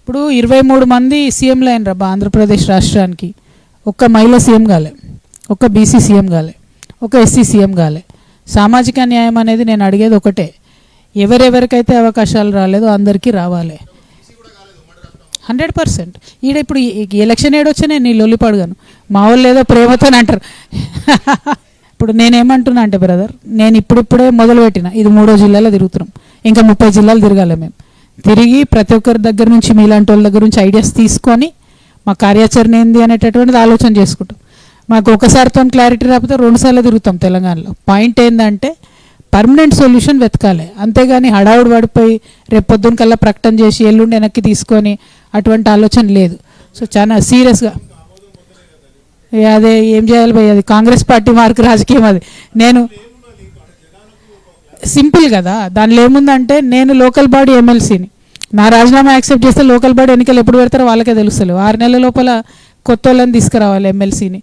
ఇప్పుడు 23 మంది సీఎంలు అయినరా ఆంధ్రప్రదేశ్ రాష్ట్రానికి. ఒక్క మహిళ సీఎం కాలే, ఒక్క బీసీ సీఎం కాలే, ఒక ఎస్సీ సీఎం కాలే. సామాజిక న్యాయం అనేది నేను అడిగేది ఒకటే, ఎవరెవరికైతే అవకాశాలు రాలేదో అందరికీ రావాలి 100%. ఈడ ఇప్పుడు ఎలక్షన్ ఏడొచ్చానే నీ లొల్లిపాడుగాను, మా వాళ్ళు ఏదో ప్రేమతో అంటారు. ఇప్పుడు నేనేమంటున్నా అంటే బ్రదర్, నేను ఇప్పుడిప్పుడే మొదలుపెట్టిన, ఇది 3వ జిల్లాలో తిరుగుతున్నాం, ఇంకా 30 జిల్లాలు తిరగాలి. మేము తిరిగి ప్రతి ఒక్కరి దగ్గర నుంచి, మీలాంటి వాళ్ళ దగ్గర నుంచి ఐడియాస్ తీసుకొని మా కార్యాచరణ ఏంది అనేటటువంటిది ఆలోచన చేసుకుంటాం. మాకు ఒకసారితో క్లారిటీ రాకపోతే 2 సార్లు తిరుగుతాం తెలంగాణలో. పాయింట్ ఏంటంటే పర్మనెంట్ సొల్యూషన్ వెతకాలి, అంతేగాని హడావుడు పడిపోయి రేపు పొద్దున్న కల్లా ప్రకటన చేసి ఎల్లుండి వెనక్కి తీసుకొని అటువంటి ఆలోచన లేదు. సో చాలా సీరియస్గా అదే ఏం చేయాలి భయ్, అది కాంగ్రెస్ పార్టీ మార్కు రాజకీయం. అది నేను సింపుల్ కదా, దానిలో ఏముందంటే నేను లోకల్ బాడీ ఎమ్మెల్సీని, నా రాజీనామా యాక్సెప్ట్ చేస్తే లోకల్ బాడీ ఎన్నికలు ఎప్పుడు పెడతారో వాళ్ళకే తెలుస్తలేవు. 6 నెలల లోపల కొత్త వాళ్ళని తీసుకురావాలి ఎమ్మెల్సీని.